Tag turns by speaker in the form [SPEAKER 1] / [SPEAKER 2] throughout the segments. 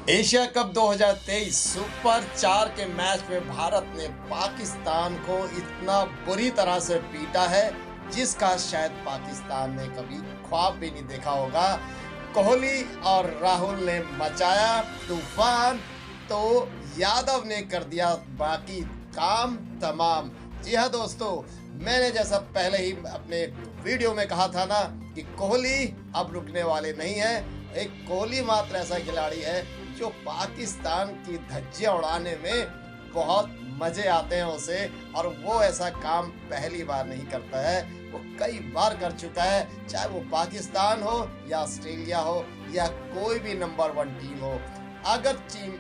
[SPEAKER 1] Asia cup 2023 super 4 के match में भारत ने पाकिस्तान को इतना बुरी तरह से पीटा है जिसका शायद पाकिस्तान ने कभी ख्वाब भी नहीं देखा होगा। कोहली और राहुल ने मचाया तूफान तो यादव ने कर दिया बाकी काम तमाम। जी हाँ दोस्तों, मैंने जैसा पहले ही अपने वीडियो में कहा था ना कि कोहली अब रुकने वाले नहीं है। एक कोहली मात्र ऐसा खिलाड़ी है जो पाकिस्तान की धज्जियां उड़ाने में बहुत मजे आते हैं उसे, और वो ऐसा काम पहली बार नहीं करता है, वो कई बार कर चुका है। चाहे वो पाकिस्तान हो या ऑस्ट्रेलिया हो या कोई भी नंबर 1 टीम हो, अगर टीम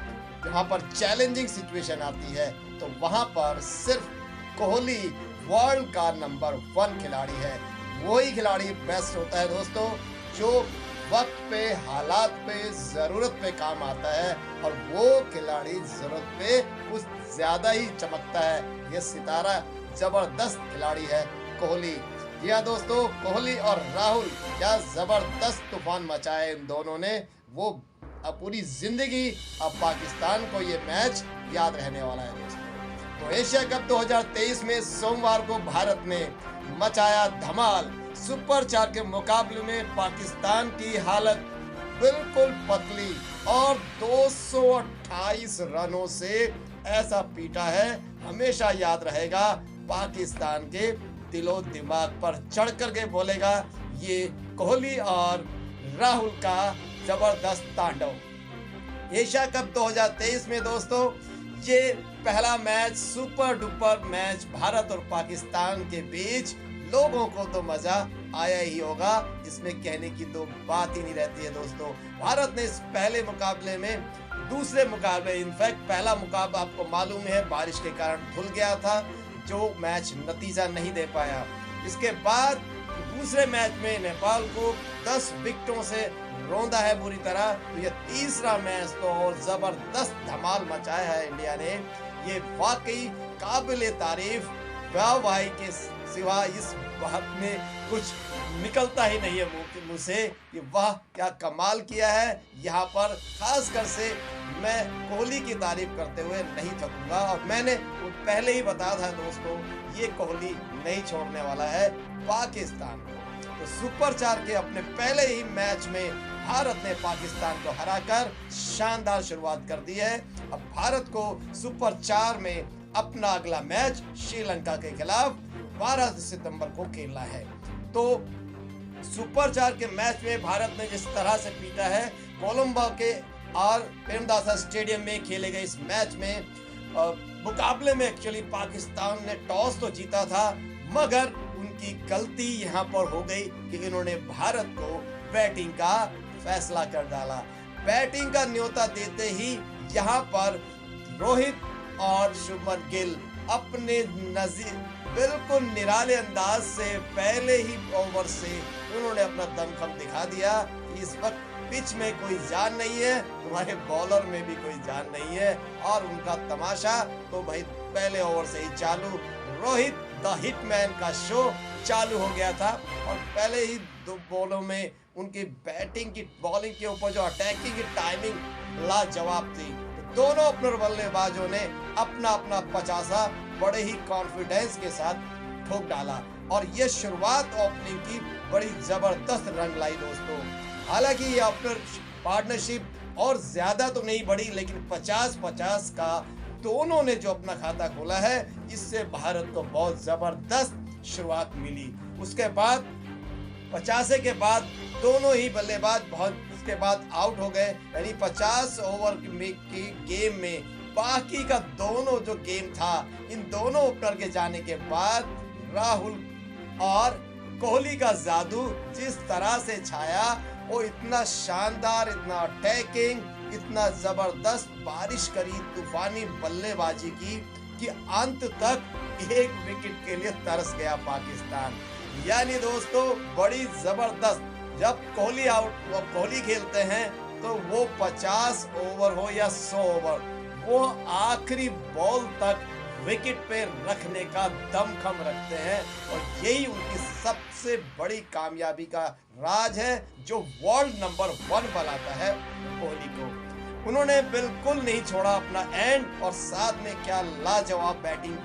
[SPEAKER 1] वहाँ पर चैलेंजिंग सिचुएशन आती है तो वहाँ पर सिर्फ कोहली वर्ल्ड का नंबर 1 खिलाड़ी है। वही खिलाड़ी बेस्ट होता है दोस्तों जो वक्त पे, हालात पे, जरूरत पे काम आता है, और वो खिलाड़ी जरूरत पे कुछ ज्यादा ही चमकता है। ये सितारा जबरदस्त खिलाड़ी है कोहली। जी हाँ दोस्तों, कोहली और राहुल क्या जबरदस्त तूफान मचाए इन दोनों ने। वो अब पूरी जिंदगी अब पाकिस्तान को ये मैच याद रहने वाला है दोस्तों। तो एशिया कप 2023 में सोमवार को भारत ने मचाया धमाल। सुपर 4 के मुकाबले में पाकिस्तान की हालत बिल्कुल पतली और 228 रनों से ऐसा पीटा है, हमेशा याद रहेगा। पाकिस्तान के दिलो दिमाग पर चढ़ करके बोलेगा ये कोहली और राहुल का जबरदस्त तांडव। एशिया कप 2023 में दोस्तों ये पहला match, super duper match Bharat और पाकिस्तान के बीच। लोगों को तो मजा आया ही होगा, इसमें कहने की तो बात ही नहीं रहती है दोस्तों। भारत ने इस पहले मुकाबले में, दूसरे मुकाबले, इनफैक्ट पहला मुकाबला आपको मालूम है बारिश के कारण धुल गया था, जो मैच नतीजा नहीं दे पाया। इसके बाद दूसरे मैच में नेपाल को 10 विकेटों से रौंदा है बुरी तरह। तो ये तीसरा मैच तो और जबरदस्त धमाल मचाया है इंडिया ने। ये वाकई काबिले तारीफ, वाह भाई के सिवा इस बात में कुछ निकलता ही नहीं है मुंह से कि वाह क्या कमाल किया है। यहाँ पर खासकर से मैं कोहली की तारीफ करते हुए नहीं थकूंगा, और मैंने पहले ही बताया था दोस्तों ये कोहली नहीं छोड़ने वाला है पाकिस्तान को। तो सुपर 4 के अपने पहले ही मैच में भारत ने पाकिस्तान को हराकर शानदार शुरुआत कर दी है। अब भारत को सुपर 4 में अपना अगला मैच श्रीलंका के खिलाफ 12 सितंबर को खेलना है। तो सुपर 4 के मैच में भारत ने जिस तरह से पीटा है, कोलंबो के आर प्रेमदासा स्टेडियम में खेले गए इस मैच में मुकाबले में एक्चुअली पाकिस्तान ने टॉस तो जीता था, मगर उनकी गलती यहाँ पर हो गई कि इन्होंने भारत को बैटिंग का फैसला कर डाला। बैटिंग का न्योता देते ही यहाँ पर रोहित और शुभमन गिल अपने नजीर बिल्कुल निराले अंदाज से पहले ही ओवर से उन्होंने अपना दमखम दिखा दिया कि इस वक्त पिच में कोई जान नहीं है, तुम्हारे बॉलर में भी कोई जान नहीं है। और उनका तमाशा तो भाई पहले ओवर से ही चालू। रोहित द हिटमैन का शो चालू हो गया था, और पहले ही 2 बॉलों में उनकी बैटिंग की, बॉलिंग के ऊपर जो अटैकिंग की टाइमिंग लाजवाब थी। दोनों ओपनर बल्लेबाजों ने अपना अपना 50 बड़े ही कॉन्फिडेंस के साथ ठोक डाला, और ये शुरुआत ओपनिंग की बड़ी जबरदस्त रंग लाई दोस्तों। हालांकि ये ओपनर पार्टनरशिप और ज्यादा तो नहीं बढ़ी, लेकिन 50-50 का दोनों ने जो अपना खाता खोला है, इससे भारत को बहुत जबरदस्त शुरुआत मिली। उसके बाद 50 के बाद दोनों ही बल्लेबाज बहुत के बाद आउट हो गए, यानी 50 ओवर की गेम में बाकी का दोनों जो गेम था, इन दोनों ओपनर के जाने के बाद राहुल और कोहली का जादू जिस तरह से छाया, वो इतना शानदार, इतना अटैकिंग, इतना जबरदस्त बारिश करी तूफानी बल्लेबाजी की कि अंत तक एक विकेट के लिए तरस गया पाकिस्तान। यानी दोस्तों बड़ी जबरदस्त, जब कोहली कोहली खेलते हैं तो वो 50 ओवर हो या 100 ओवर, वो आखिरी बॉल तक विकेट पे रखने का दमखम रखते हैं, और यही उनकी सबसे बड़ी कामयाबी का राज है जो वर्ल्ड नंबर 1 बनाता है कोहली को। उन्होंने बिल्कुल नहीं छोड़ा अपना एंड, और साथ में क्या लाजवाब बैटिंग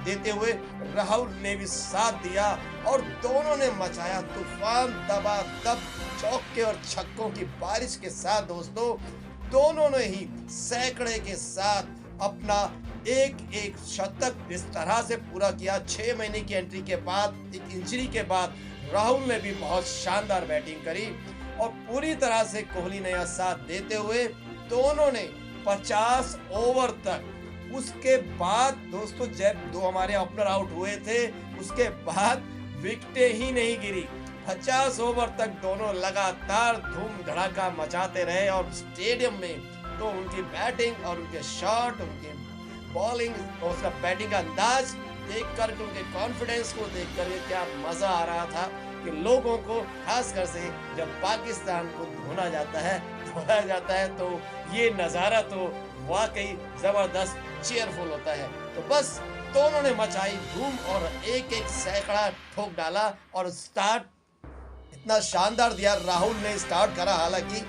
[SPEAKER 1] देते हुए राहुल ने भी साथ दिया और दोनों ने मचाया तूफान। दबादब चौके और छक्कों की बारिश के साथ दोस्तों दोनों ने ही सैकड़े के साथ अपना एक एक शतक इस तरह से पूरा किया। 6 महीने की एंट्री के बाद, एक इंजरी के बाद राहुल ने भी बहुत शानदार बैटिंग करी और पूरी तरह से कोहली ने यह साथ देते हुए दोनों ने 50 ओवर तक, उसके बाद दोस्तों जब दो हमारे ओपनर आउट हुए थे उसके बाद विकेटें ही नहीं गिरी। 50 ओवर तक दोनों लगातार धूम धड़ाका मचाते रहे और स्टेडियम में तो उनकी बैटिंग और उनके शॉट, उनकी बॉलिंग और उसका बैटिंग का अंदाज देख कर, उनके कॉन्फिडेंस को देख कर क्या मजा आ रहा था कि लोगों को, खासकर से जब पाकिस्तान को धोया जाता है तो ये नज़ारा तो वाकई जबरदस्त चीयरफुल होता है। तो बस दोनों ने मचाई धूम और एक एक सैकड़ा ठोक डाला और स्टार्ट इतना शानदार दिया। राहुल ने स्टार्ट करा, हालांकि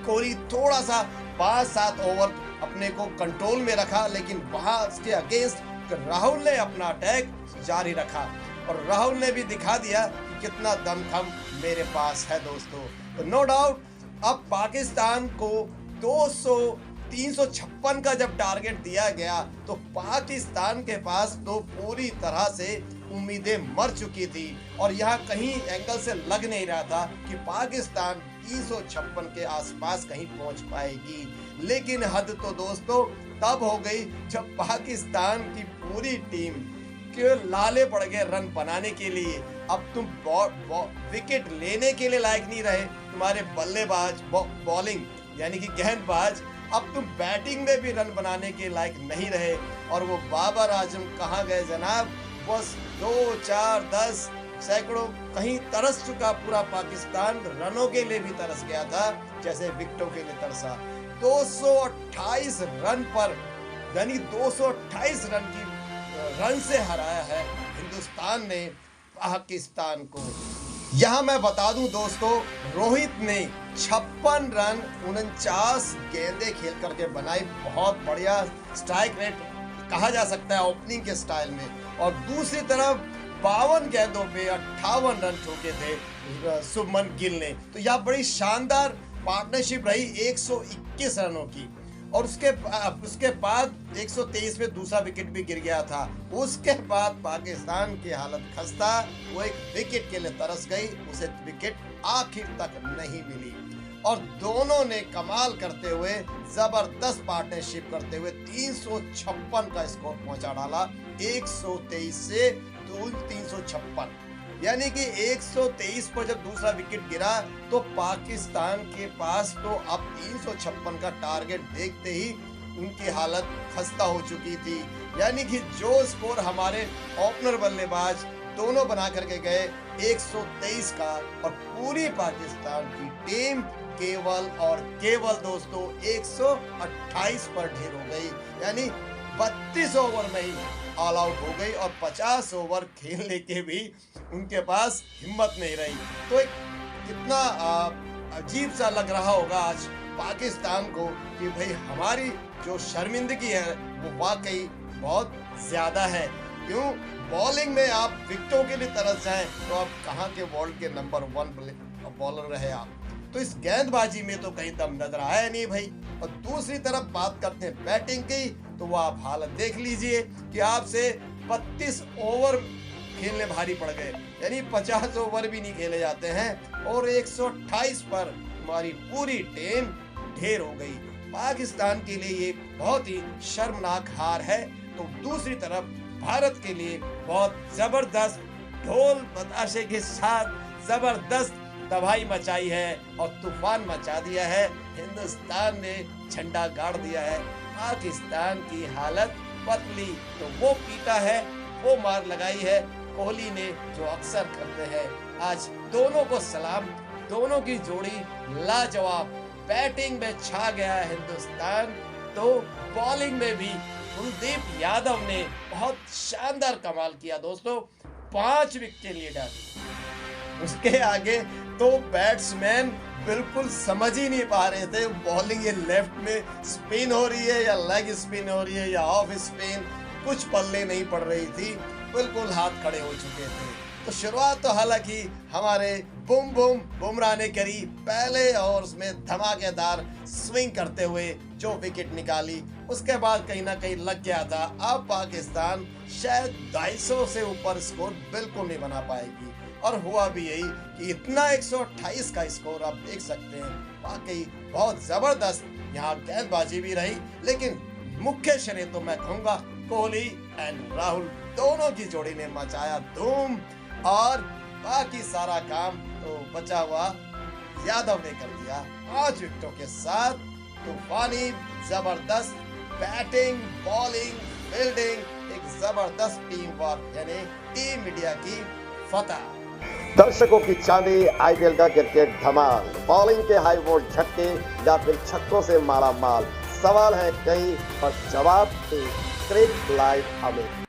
[SPEAKER 1] कोहली थोड़ा सा 5-7 ओवर अपने को कंट्रोल में रखा, लेकिन वहां उसके अगेंस्ट राहुल ने अपना अटैक जारी रखा और राहुल ने भी दिखा दिया कि कितना दमखम मेरे पास है दोस्तों। तो नो डाउट अब पाकिस्तान को 356 का जब टारगेट दिया गया तो पाकिस्तान के पास तो पूरी तरह से उम्मीदें मर चुकी थी और यहाँ कहीं एंगल से लग नहीं रहा था कि पाकिस्तान 356 के आसपास कहीं पहुंच पाएगी। लेकिन हद तो दोस्तों तब हो गई जब पाकिस्तान की पूरी टीम के लाले पड़ गए रन बनाने के लिए। अब तुम विकेट लेने के लिए लायक नहीं रहे, तुम्हारे बल्लेबाज बॉलिंग यानी कि गेंदबाज अब तुम बैटिंग में भी रन बनाने के लायक नहीं रहे। और वो बाबर आजम कहाँ गए जनाब, बस 2, 4, 10 सैकड़ों, कहीं तरस चुका पूरा पाकिस्तान, रनों के लिए भी तरस गया था जैसे विकेटों के लिए तरसा। 228 रन पर, यानी 228 रन से हराया है हिंदुस्तान ने पाकिस्तान को। यहाँ मैं बता दूं दोस्तों, रोहित ने 56 रन 49 गेंदें खेल करके बनाई, बहुत बढ़िया स्ट्राइक रेट कहा जा सकता है ओपनिंग के स्टाइल में। और दूसरी तरफ 52 गेंदों पे 58 रन ठोके थे शुभमन गिल ने। तो यह बड़ी शानदार पार्टनरशिप रही 121 रनों की। और उसके बाद 123 पे दूसरा विकेट भी गिर गया था। उसके बाद पाकिस्तान की हालत खस्ता, वो एक विकेट के लिए तरस गई, उसे विकेट आखिर तक नहीं मिली। और दोनों ने कमाल करते हुए, जबरदस्त पार्टनरशिप करते हुए 356 का स्कोर पहुंचा डाला। 123 से 356, यानी कि 123 पर जब दूसरा विकेट गिरा तो पाकिस्तान के पास तो अब 356 का टारगेट देखते ही उनकी हालत खस्ता हो चुकी थी। यानी कि जो स्कोर हमारे ओपनर बल्लेबाज दोनों बना करके गए 123 का, और पूरी पाकिस्तान की टीम केवल और केवल दोस्तों 128 पर ढेर हो गई। यानी 32 ओवर में ही ऑल आउट हो गई और 50 ओवर खेलने के भी उनके पास हिम्मत नहीं रही। तो एक कितना अजीब सा लग रहा होगा आज पाकिस्तान को कि भाई हमारी जो शर्मिंदगी है वो वाकई बहुत ज्यादा है। क्यों, बॉलिंग में आप विकेटों के लिए तरस जाएं तो आप कहाँ के वर्ल्ड के नंबर 1 बॉलर रहे आप। तो इस गेंदबाजी में तो कहीं दम नजर आया नहीं भाई। और दूसरी तरफ बात करते हैं बैटिंग की, तो वो आप हालत देख लीजिए कि आपसे 32 ओवर खेलने भारी पड़ गए, यानी 50 ओवर भी नहीं खेले जाते हैं और 128 पर हमारी पूरी टीम ढेर हो गई। पाकिस्तान के लिए ये बहुत ही शर्मनाक हार है। तो दूसरी तरफ भारत के लिए बहुत जबरदस्त ढोल बताशे के साथ जबरदस्त तबाही मचाई है और तूफान मचा दिया है। हिंदुस्तान ने झंडा गाड़ दिया है। पाकिस्तान की हालत पतली, तो वो पीटा है, वो मार लगाई है कोहली ने, जो अक्सर करते हैं। आज दोनों को सलाम, दोनों की जोड़ी लाजवाब। बैटिंग में छा गया है हिंदुस्तान, तो बॉलिंग में भी कुलदीप यादव ने बहुत शानदार कमाल किया दोस्तों। 5 विकेट लिए डाली, उसके आगे तो बैट्समैन बिल्कुल समझ ही नहीं पा रहे थे बॉलिंग ये लेफ्ट में स्पिन हो रही है या लेग स्पिन हो रही है या ऑफ स्पिन, कुछ पल्ले नहीं पड़ रही थी, बिल्कुल हाथ खड़े हो चुके थे। तो शुरुआत तो हालांकि हमारे बुमराह ने करी, पहले ओवर्स में धमाकेदार स्विंग करते हुए जो विकेट निकाली, उसके बाद कहीं ना कहीं लग गया था अब पाकिस्तान शायद 250 से ऊपर स्कोर बिल्कुल नहीं बना पाएगी। और हुआ भी यही कि इतना 128 का स्कोर आप देख सकते हैं। वाकई बहुत जबरदस्त यहाँ गेंदबाजी भी रही, लेकिन मुख्य श्रेय तो मैं कहूंगा कोहली एंड राहुल दोनों की जोड़ी ने मचाया धूम, और बाकी सारा काम तो बचा हुआ यादव ने कर दिया 5 विकेटों के साथ। तूफानी जबरदस्त बैटिंग, बॉलिंग, फील्डिंग, एक जबरदस्त टीम वर्क, यानी टीम इंडिया की फतह।
[SPEAKER 2] दर्शकों की चांदी, आईपीएल का क्रिकेट धमाल, बॉलिंग के हाई वोल्ट झटके या फिर छक्कों से मारा माल, सवाल है कई और जवाब एक। क्रिक लाइव हमें।